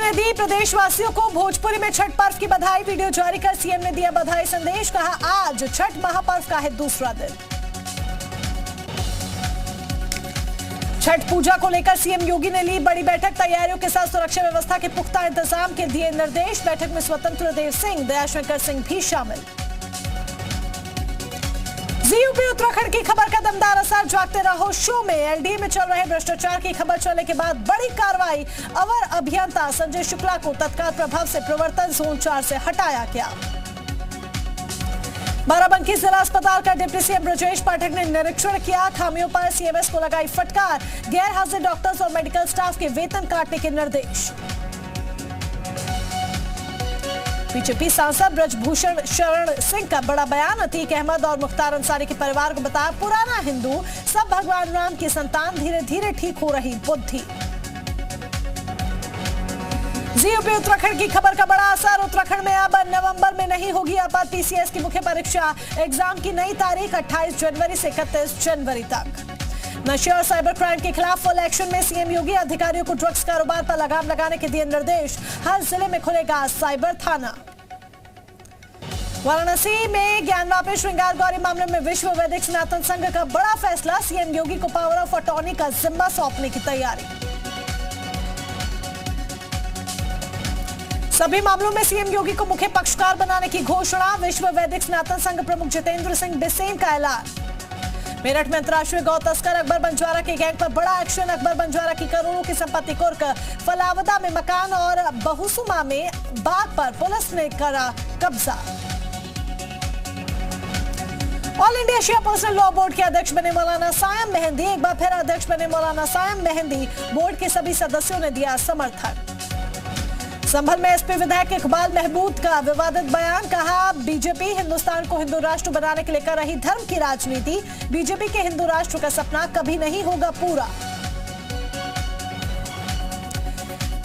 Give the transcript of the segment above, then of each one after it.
ने दी प्रदेशवासियों को भोजपुरी में छठ पर्व की बधाई। वीडियो जारी कर सीएम ने दिया बधाई संदेश। कहा आज छठ महापर्व का है दूसरा दिन। छठ पूजा को लेकर सीएम योगी ने ली बड़ी बैठक। तैयारियों के साथ सुरक्षा व्यवस्था के पुख्ता इंतजाम के दिए निर्देश। बैठक में स्वतंत्र देव सिंह, दयाशंकर सिंह भी शामिल। यूपी उत्तराखंड की खबर का दमदार असर। जागते रहो शो में एलडीए में चल रहे भ्रष्टाचार की खबर चलने के बाद बड़ी कार्रवाई। अवर अभियंता संजय शुक्ला को तत्काल प्रभाव से प्रवर्तन जोन 4 से हटाया गया। बाराबंकी जिला अस्पताल का डिप्टी सीएम ब्रजेश पाठक ने निरीक्षण किया। खामियों पर सीएमएस को लगाई फटकार। गैर हाजिर डॉक्टर्स और मेडिकल स्टाफ के वेतन काटने के निर्देश। बीजेपी सांसद ब्रजभूषण शरण सिंह का बड़ा बयान। अतीक अहमद और मुख्तार अंसारी के परिवार को बताया पुराना हिंदू, सब भगवान राम की संतान, धीरे धीरे ठीक हो रही बुद्धि। यूपी उत्तराखंड की खबर का बड़ा असर। उत्तराखंड में अब नवंबर में नहीं होगी अपर पीसीएस की मुख्य परीक्षा। एग्जाम की नई तारीख 28 जनवरी से 31 जनवरी तक। नशे और साइबर क्राइम के खिलाफ फुल एक्शन में सीएम योगी। अधिकारियों को ड्रग्स कारोबार पर लगाम लगाने के दिए निर्देश। हर जिले में खुलेगा साइबर थाना। वाराणसी में ज्ञानवापी श्रृंगार गौरी मामले में विश्व वैदिक सनातन संघ का बड़ा फैसला। सीएम योगी को पावर ऑफ अटॉर्नी का जिम्मा सौंपने की तैयारी। सभी मामलों में सीएम योगी को मुख्य पक्षकार बनाने की घोषणा। विश्व वैदिक सनातन संघ प्रमुख जितेंद्र सिंह बिसेन का ऐलान। मेरठ में अंतर्राष्ट्रीय गौ तस्कर अकबर बंजारा के गैंग पर बड़ा एक्शन। अकबर बंजारा की करोड़ों की संपत्ति कुर्क। फलावदा में मकान और बहुसुमा में बाग पर पुलिस ने करा कब्जा। ऑल इंडिया शिया पर्सनल लॉ बोर्ड के अध्यक्ष बने मौलाना सायम मेहंदी। एक बार फिर अध्यक्ष बने मौलाना सायम मेहंदी। बोर्ड के सभी सदस्यों ने दिया समर्थन। संभल में एसपी विधायक इकबाल महमूद का विवादित बयान। कहा बीजेपी हिंदुस्तान को हिंदू राष्ट्र बनाने के लिए कर रही धर्म की राजनीति। बीजेपी के हिंदू राष्ट्र का सपना कभी नहीं होगा पूरा।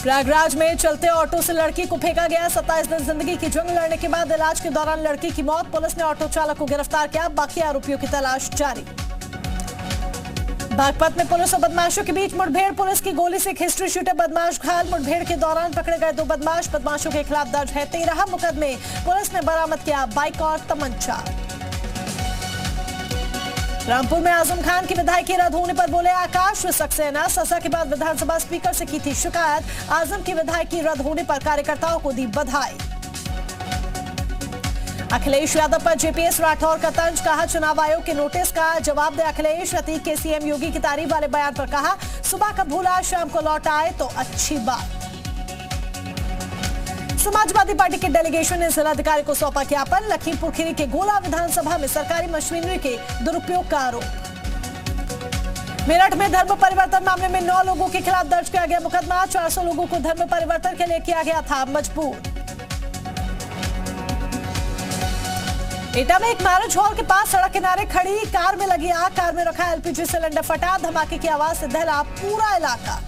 प्रयागराज में चलते ऑटो से लड़की को फेंका गया। 27 दिन जिंदगी की जंग लड़ने के बाद इलाज के दौरान लड़की की मौत। पुलिस ने ऑटो चालक को गिरफ्तार किया। बाकी आरोपियों की तलाश जारी। बागपत में पुलिस और बदमाशों के बीच मुठभेड़। पुलिस की गोली से एक हिस्ट्री शूटर बदमाश घायल। मुठभेड़ के दौरान पकड़े गए 2 बदमाश। बदमाशों के खिलाफ दर्ज है 13 मुकदमे। पुलिस ने बरामद किया बाइक और तमंचा। रामपुर में आजम खान की विधायकी रद्द होने पर बोले आकाश सक्सेना। सजा के बाद विधानसभा स्पीकर से की थी शिकायत। आजम की विधायकी रद्द होने पर कार्यकर्ताओं को दी बधाई। अखिलेश यादव पर जेपीएस राठौर का तंज। कहा चुनाव आयोग के नोटिस का जवाब दे अखिलेश। अतीक के सीएम योगी की तारीफ वाले बयान पर कहा सुबह का भूला शाम को लौट आए तो अच्छी बात। समाजवादी पार्टी के डेलीगेशन ने जिलाधिकारी को सौंपा ज्ञापन। लखीमपुर खीरी के गोला विधानसभा में सरकारी मशीनरी के दुरुपयोग का आरोप। मेरठ में धर्म परिवर्तन मामले में 9 लोगों के खिलाफ दर्ज किया गया मुकदमा। 400 लोगों को धर्म परिवर्तन के लिए किया गया था मजबूर। एटा में एक मैरिज हॉल के पास सड़क किनारे खड़ी कार में लगी आग। कार में रखा एलपीजी सिलेंडर फटा। धमाके की आवाज से दहला पूरा इलाका।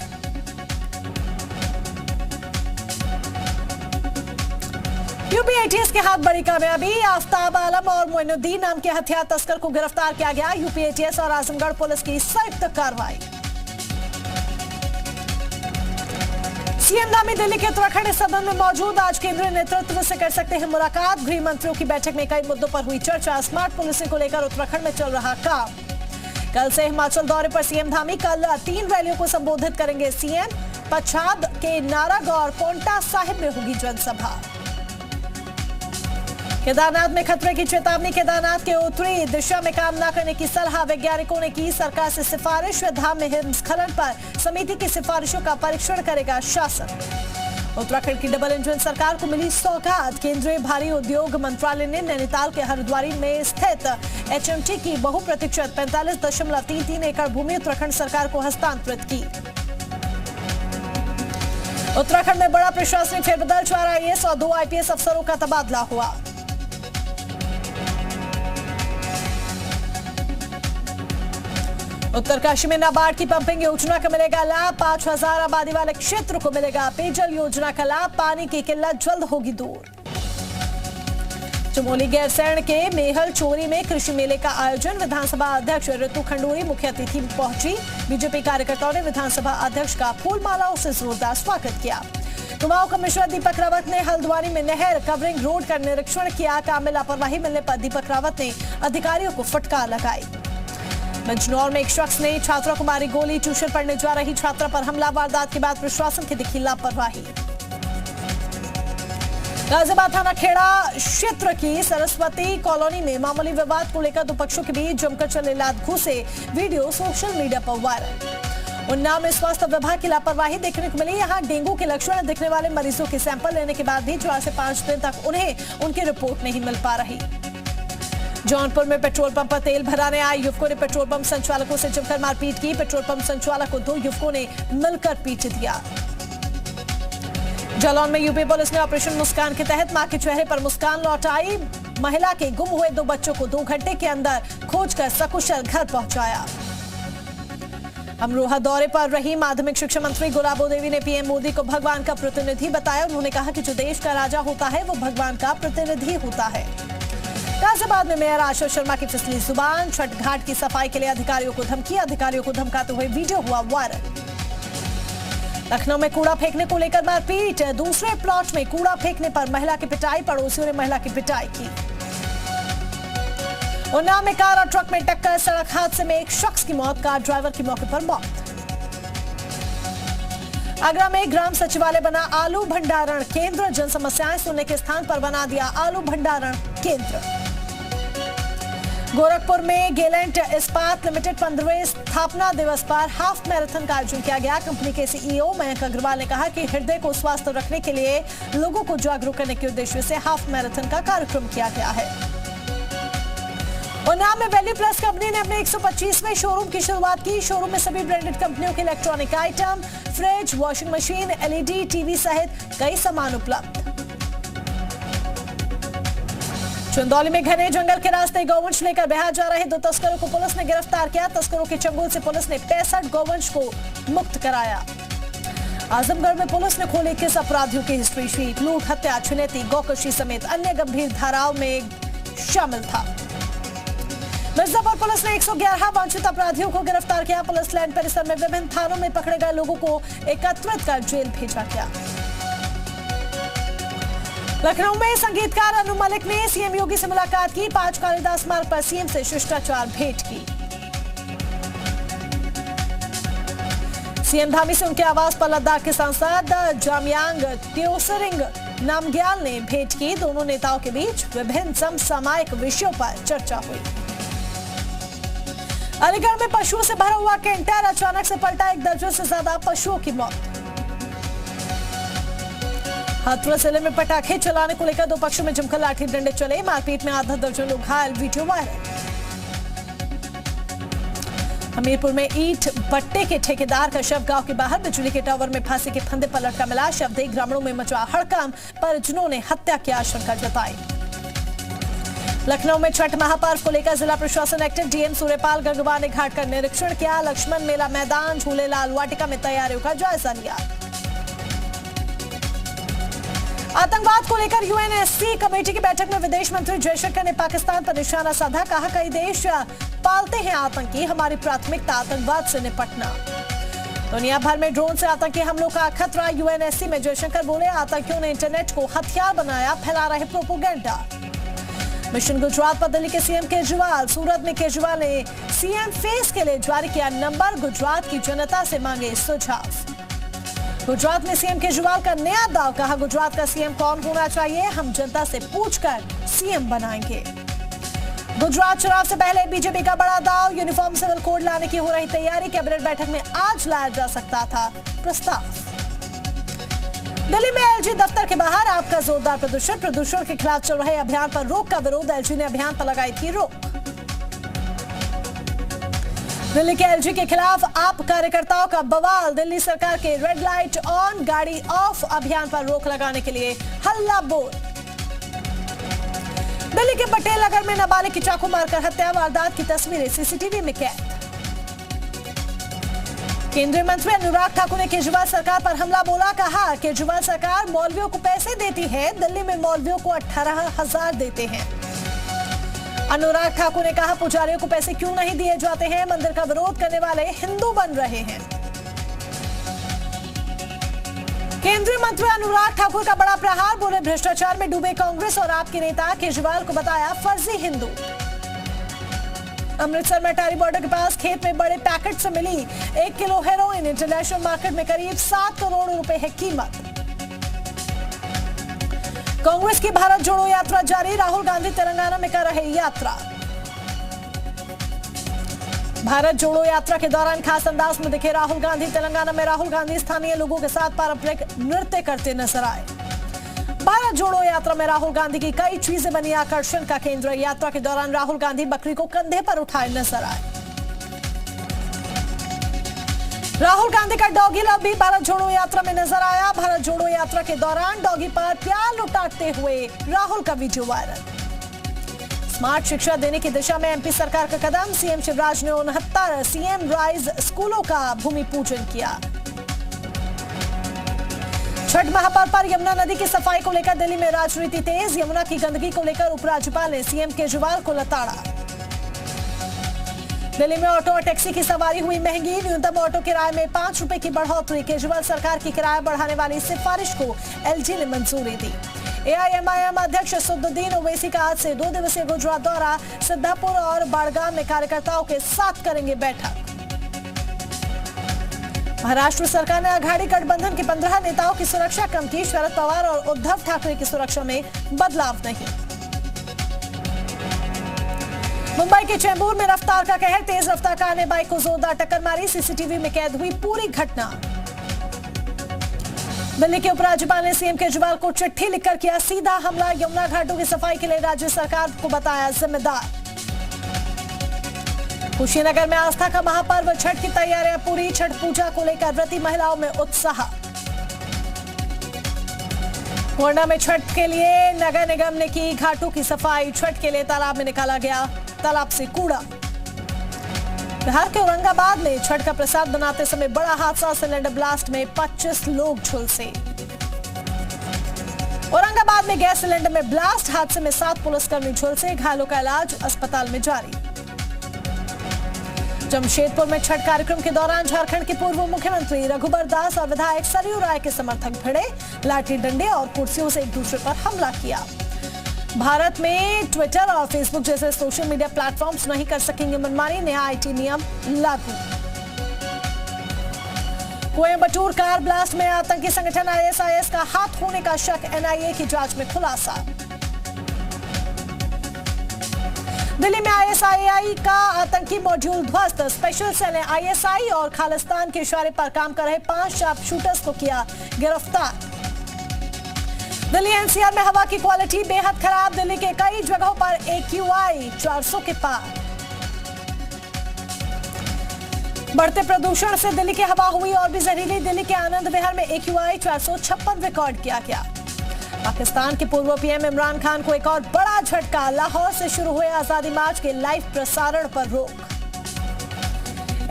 यूपी एटीएस के हाथ बड़ी कामयाबी। आफ्ताब आलम और मोइनुद्दीन नाम के हथियार तस्कर को गिरफ्तार किया गया। यूपी एटीएस और आजमगढ़ पुलिस की संयुक्त कार्रवाई। सीएम धामी दिल्ली के उत्तराखंड सदन में मौजूद। आज केंद्रीय नेतृत्व से कर सकते हैं मुलाकात। गृह मंत्रियों की बैठक में कई मुद्दों पर हुई चर्चा। स्मार्ट पुलिसिंग को लेकर उत्तराखंड में चल रहा काम। कल से हिमाचल दौरे पर सीएम धामी। कल 3 रैलियों को संबोधित करेंगे सीएम। पच्छाद के नारागौर पोंटा साहिब में होगी जनसभा। केदारनाथ में खतरे की चेतावनी। केदारनाथ के उत्तरी दिशा में काम न करने की सलाह वैज्ञानिकों ने की। सरकार से सिफारिश। धाम में हिमस्खलन पर समिति की सिफारिशों का परीक्षण करेगा शासन। उत्तराखंड की डबल इंजन सरकार को मिली सौगात। केंद्रीय भारी उद्योग मंत्रालय ने नैनीताल के हरिद्वारी में स्थित एचएमटी की बहुप्रतीक्षित 45.33 एकड़ भूमि उत्तराखंड सरकार को हस्तांतरित की। उत्तराखंड में बड़ा प्रशासनिक फेरबदल। 4 आईएएस और 2 आईपीएस अफसरों का तबादला हुआ। उत्तरकाशी में नाबार्ड की पंपिंग योजना का मिलेगा लाभ। 5000 आबादी वाले क्षेत्र को मिलेगा पेयजल योजना का लाभ। पानी की किल्लत जल्द होगी दूर। चमोली गैरसैंण के मेहल चोरी में कृषि मेले का आयोजन। विधानसभा अध्यक्ष ऋतु खंडूरी मुख्य अतिथि पहुंची। बीजेपी कार्यकर्ताओं ने विधानसभा अध्यक्ष का फूल मालाओं से जोरदार स्वागत किया। कुमाऊं कमिश्नर दीपक रावत ने हल्द्वानी में नहर कवरिंग रोड का निरीक्षण किया। काम में लापरवाही मिलने पर दीपक रावत ने अधिकारियों को फटकार लगाई। बिजनौर में एक शख्स ने छात्रा को मारी गोली। ट्यूशन पढ़ने जा रही छात्रा पर हमला। वारदात के बाद प्रशासन की दिखी लापरवाही। गाजियाबाद थाना खेड़ा क्षेत्र की सरस्वती कॉलोनी में मामूली विवाद को लेकर दो पक्षों के बीच जमकर चले लात घूंसे। वीडियो सोशल मीडिया पर वायरल। उन्नाव में स्वास्थ्य विभाग की लापरवाही देखने को मिली। यहां डेंगू के लक्षण दिखने वाले मरीजों के सैंपल लेने के बाद भी 4 से 5 दिन तक उन्हें उनकी रिपोर्ट नहीं मिल पा रही। जौनपुर में पेट्रोल पंप पर तेल भराने आए युवकों ने पेट्रोल पंप संचालकों से जमकर मारपीट की। पेट्रोल पंप संचालक को 2 युवकों ने मिलकर पीट दिया। जालौन में यूपी पुलिस ने ऑपरेशन मुस्कान के तहत मां के चेहरे पर मुस्कान लौटाई। महिला के गुम हुए 2 बच्चों को 2 घंटे के अंदर खोजकर सकुशल घर पहुंचाया। अमरोहा दौरे पर रही माध्यमिक शिक्षा मंत्री गुलाबो देवी ने पीएम मोदी को भगवान का प्रतिनिधि बताया। उन्होंने कहा कि जो देश का राजा होता है वो भगवान का प्रतिनिधि होता है। गाजियाबाद में मेयर आशीष शर्मा की फिसली जुबान। छठ घाट की सफाई के लिए अधिकारियों को धमकी। अधिकारियों को धमकाते हुए वीडियो हुआ वायरल। लखनऊ में कूड़ा फेंकने को लेकर मारपीट। दूसरे प्लॉट में कूड़ा फेंकने पर महिला की पिटाई। पड़ोसियों ने महिला की पिटाई की। उन्नाव में कार और ट्रक में टक्कर। सड़क हादसे में एक शख्स की मौत। कार ड्राइवर की मौके पर मौत। आगरा में ग्राम सचिवालय बना आलू भंडारण केंद्र। जन समस्याएं सुनने के स्थान पर बना दिया आलू भंडारण केंद्र। गोरखपुर में गेलेंट इस्पात लिमिटेड 15वें स्थापना दिवस पर हाफ मैराथन का आयोजन किया गया। कंपनी के सीईओ मयंक अग्रवाल ने कहा कि हृदय को स्वस्थ रखने के लिए लोगों को जागरूक करने के उद्देश्य से हाफ मैराथन का कार्यक्रम किया गया है। उन्नाव में वैल्यू प्लस कंपनी ने अपने 125वें शोरूम की शुरुआत की। शोरूम में सभी ब्रांडेड कंपनियों के electronic item, fridge, washing machine, LED TV सहित कई सामान उपलब्ध। चंदौली में घने जंगल के रास्ते गौवंश लेकर बिहार जा रहे 2 तस्करों को पुलिस ने गिरफ्तार किया। तस्करों के चंगुल से पुलिस ने 65 गौवंश को मुक्त कराया। आजमगढ़ में पुलिस ने खोली 21 अपराधियों की हिस्ट्री शीट। लूट, हत्या, छिनैती, गौकशी समेत अन्य गंभीर धाराओं में शामिल था। मिर्जापुर पुलिस ने 111 वांछित अपराधियों को गिरफ्तार किया। पुलिस लाइन परिसर में विभिन्न थानों में पकड़े गए लोगों को एकत्रित कर जेल भेजा गया। लखनऊ में संगीतकार अनु मलिक ने सीएम योगी से मुलाकात की। 5 कालिदास मार्ग पर सीएम से शिष्टाचार भेंट की। सीएम धामी से उनके आवास पर लद्दाख के सांसद जामयांग त्योसरिंग नामग्याल ने भेंट की। दोनों नेताओं के बीच विभिन्न समसामयिक विषयों पर चर्चा हुई। अलीगढ़ में पशुओं से भरा हुआ कैंटर अचानक से पलटा। 1 दर्जन से ज्यादा पशुओं की मौत। हाथरस जिले में पटाखे चलाने को लेकर 2 पक्षों में जमकर लाठी डंडे चले। मारपीट में आधा दर्जन लोग घायल। Video viral. हमीरपुर में ईंट भट्टे के ठेकेदार का शव गांव के बाहर बिजली के टावर में फांसी के फंदे पर लटका मिला। शव देख ग्रामीणों में मचा हड़कंप। परिजनों ने हत्या की आशंका जताई। लखनऊ में छठ महापर्व को लेकर जिला प्रशासन एक्टिव। डीएम सूर्यपाल गंगवार ने घाट का निरीक्षण किया। लक्ष्मण मेला मैदान, झूलेलाल वाटिका में तैयारियों का जायजा लिया। आतंकवाद को लेकर यूएनएससी कमेटी की बैठक में विदेश मंत्री जयशंकर ने पाकिस्तान पर निशाना साधा। कहा कई देश पालते हैं आतंकी, हमारी प्राथमिकता आतंकवाद से निपटना। दुनिया भर में ड्रोन से आतंकी हमलों का खतरा। यूएनएससी में जयशंकर बोले आतंकियों ने इंटरनेट को हथियार बनाया, फैला रहे प्रोपोगेंडा। मिशन गुजरात पर दिल्ली के सीएम केजरीवाल। सूरत में केजरीवाल ने सीएम फेस के लिए जारी किया नंबर। गुजरात की जनता से मांगे सुझाव। गुजरात में सीएम केजरीवाल का नया दाव। कहा गुजरात का सीएम कौन होना चाहिए, हम जनता से पूछकर सीएम बनाएंगे। गुजरात चुनाव से पहले बीजेपी का बड़ा दाव। यूनिफॉर्म सिविल कोड लाने की हो रही तैयारी। कैबिनेट बैठक में आज लाया जा सकता था प्रस्ताव। दिल्ली में एलजी दफ्तर के बाहर आपका जोरदार प्रदर्शन। प्रदूषण के खिलाफ चल रहे अभियान पर रोक का विरोध। एलजी ने अभियान पर लगाई थी रोक। दिल्ली के एलजी के खिलाफ आप कार्यकर्ताओं का बवाल। दिल्ली सरकार के रेड लाइट ऑन, गाड़ी ऑफ अभियान पर रोक लगाने के लिए हल्ला बोल। दिल्ली के पटेल नगर में नाबालिग की चाकू मारकर हत्या। वारदात की तस्वीरें सीसीटीवी में कैद। केंद्रीय मंत्री अनुराग ठाकुर ने केजरीवाल सरकार पर हमला बोला। कहा केजरीवाल सरकार मौलवियों को पैसे देती है। दिल्ली में मौलवियों को 18,000 देते हैं। अनुराग ठाकुर ने कहा पुजारियों को पैसे क्यों नहीं दिए जाते हैं। मंदिर का विरोध करने वाले हिंदू बन रहे हैं। केंद्रीय मंत्री अनुराग ठाकुर का बड़ा प्रहार, बोले भ्रष्टाचार में डूबे कांग्रेस और आप के नेता केजरीवाल को बताया फर्जी हिंदू। अमृतसर में अटारी बॉर्डर के पास खेत में बड़े पैकेट से मिली 1 किलो हेरोइन, इंटरनेशनल मार्केट में करीब 7 करोड़ रुपए है कीमत। कांग्रेस की भारत जोड़ो यात्रा जारी, राहुल गांधी तेलंगाना में कर रहे यात्रा। भारत जोड़ो यात्रा के दौरान खास अंदाज में दिखे राहुल गांधी। तेलंगाना में राहुल गांधी स्थानीय लोगों के साथ पारंपरिक नृत्य करते नजर आए। भारत जोड़ो यात्रा में राहुल गांधी की कई चीजें बनी आकर्षण का केंद्र। यात्रा के दौरान राहुल गांधी बकरी को कंधे पर उठाए नजर आए। राहुल गांधी का डॉगी लव भी भारत जोड़ो यात्रा में नजर आया। भारत जोड़ो यात्रा के दौरान डॉगी पर प्यार लुटाते हुए राहुल का वीडियो वायरल। स्मार्ट शिक्षा देने की दिशा में एमपी सरकार का कदम, सीएम शिवराज ने 69 सीएम राइज स्कूलों का भूमि पूजन किया। छठ महापर्व पर यमुना नदी की सफाई को लेकर दिल्ली में राजनीति तेज, यमुना की गंदगी को लेकर उपराज्यपाल ने सीएम केजरीवाल को लताड़ा। दिल्ली में ऑटो और टैक्सी की सवारी हुई महंगी, न्यूनतम ऑटो किराए में 5 रुपए की बढ़ोतरी। केजरीवाल सरकार की किराया बढ़ाने वाली सिफारिश को एलजी ने मंजूरी दी। एआईएमआईएम अध्यक्ष असदुद्दीन ओवैसी का आज से 2 दिवसीय गुजरात दौरा, सिद्धापुर और बाड़गाम में कार्यकर्ताओं के साथ करेंगे बैठक। महाराष्ट्र सरकार ने अघाड़ी गठबंधन के 15 नेताओं की सुरक्षा कम की, शरद पवार और उद्धव ठाकरे की सुरक्षा में बदलाव नहीं। मुंबई के चेंबूर में रफ्तार का कहर, तेज रफ्तार कार ने बाइक को जोरदार टक्कर मारी, सीसीटीवी में कैद हुई पूरी घटना। दिल्ली के उपराज्यपाल ने सीएम केजरीवाल को चिट्ठी लिखकर किया सीधा हमला, यमुना घाटों की सफाई के लिए राज्य सरकार को बताया जिम्मेदार। कुशीनगर में आस्था का महापर्व, छठ की तैयारियां पूरी, छठ पूजा को लेकर व्रती महिलाओं में उत्साह। कोंडा में छठ के लिए नगर निगम ने की घाटों की सफाई, छठ के लिए तालाब में निकाला गया तालाब से कूड़ा। बिहार के औरंगाबाद में छठ का प्रसाद बनाते समय बड़ा हादसा, सिलेंडर ब्लास्ट में 25 लोग झुलसे। औरंगाबाद में गैस सिलेंडर में ब्लास्ट, हादसे में 7 पुलिसकर्मी झुलसे, घायलों का इलाज अस्पताल में जारी। जमशेदपुर में छठ कार्यक्रम के दौरान झारखंड के पूर्व मुख्यमंत्री रघुबर दास और विधायक सरयू राय के समर्थक भिड़े, लाठी डंडे और कुर्सियों से एक दूसरे पर हमला किया। भारत में ट्विटर और फेसबुक जैसे सोशल मीडिया प्लेटफॉर्म्स नहीं कर सकेंगे मनमानी, नया आईटी नियम लागू। कोयंबटूर कार ब्लास्ट में आतंकी संगठन आईएसआईएस का हाथ होने का शक, एनआईए की जांच में खुलासा। दिल्ली में आईएसआईआई का आतंकी मॉड्यूल ध्वस्त, स्पेशल सेल ने आईएसआई और खालिस्तान के इशारे पर काम कर रहे 5 शार्प शूटर्स को किया गिरफ्तार। दिल्ली एनसीआर में हवा की क्वालिटी बेहद खराब, दिल्ली के कई जगहों पर AQI 400 के पार। बढ़ते प्रदूषण से दिल्ली की हवा हुई और भी जहरीली, दिल्ली के आनंद विहार में AQI 456 रिकॉर्ड किया गया। पाकिस्तान के पूर्व पीएम इमरान खान को एक और बड़ा झटका, लाहौर से शुरू हुए आजादी मार्च के लाइव प्रसारण पर रोक।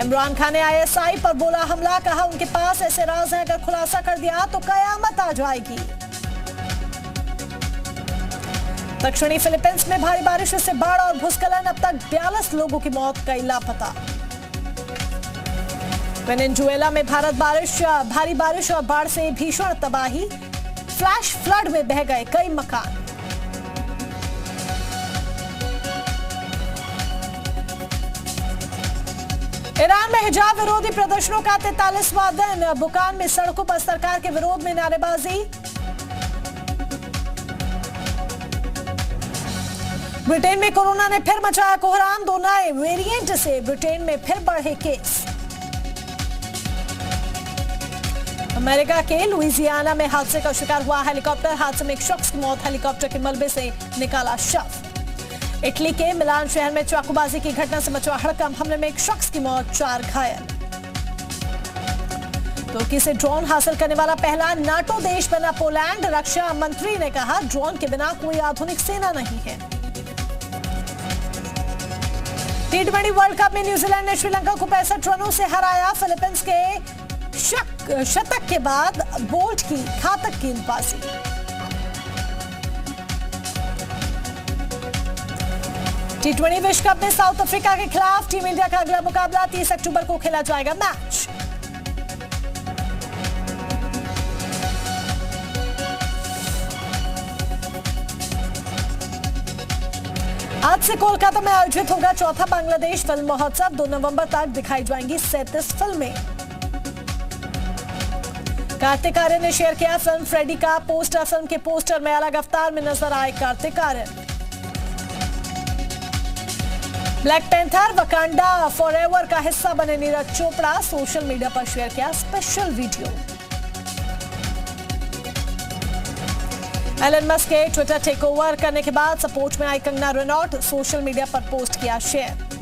इमरान खान ने आईएसआई पर बोला हमला, कहा उनके पास ऐसे राज हैं, अगर खुलासा कर दिया तो कयामत आ जाएगी। दक्षिणी फिलीपींस में भारी बारिश से बाढ़ और भूस्खलन, अब तक 42 लोगों की मौत, कई लापता। वेनेजुएला में भारी बारिश और बाढ़ से भीषण तबाही, फ्लैश फ्लड में बह गए कई मकान। ईरान में हिजाब विरोधी प्रदर्शनों का 43वां दिन, बुकान में सड़कों पर सरकार के विरोध में नारेबाजी। ब्रिटेन में कोरोना ने फिर मचाया कोहराम, 2 नए वेरिएंट से ब्रिटेन में फिर बढ़े केस। अमेरिका के लुइजियाना में हादसे का शिकार हुआ हेलीकॉप्टर, हादसे में एक शख्स की मौत, हेलीकॉप्टर के मलबे से निकाला शव। इटली के मिलान शहर में चाकूबाजी की घटना से मचा हड़कंप, हमले में एक शख्स की मौत, 4 घायल। तुर्की से ड्रोन हासिल करने वाला पहला नाटो देश बना पोलैंड, रक्षा मंत्री ने कहा ड्रोन के बिना कोई आधुनिक सेना नहीं है। T20 वर्ल्ड कप में न्यूजीलैंड ने श्रीलंका को 65 रनों से हराया, फिलीपींस के शतक के बाद बोल्ट की घातक गेंदबाजी। T20 विश्व कप में साउथ अफ्रीका के खिलाफ टीम इंडिया का अगला मुकाबला 30 अक्टूबर को खेला जाएगा मैच। आज से कोलकाता में आयोजित होगा चौथा बांग्लादेश फिल्म महोत्सव। 2 नवंबर तक दिखाई जाएंगी 37 फिल्में। कार्तिक आर्यन ने शेयर किया फिल्म फ्रेडी का पोस्टर। फिल्म के पोस्टर में अलग अवतार में नजर आए Kartik Aaryan. Black Panther Wakanda Forever का हिस्सा बने नीरज चोपड़ा। सोशल मीडिया पर शेयर किया स्पेशल वीडियो। एलन मस्क के ट्विटर टेक ओवर करने के बाद सपोर्ट में आई कंगना रनौत। सोशल मीडिया पर पोस्ट किया शेयर।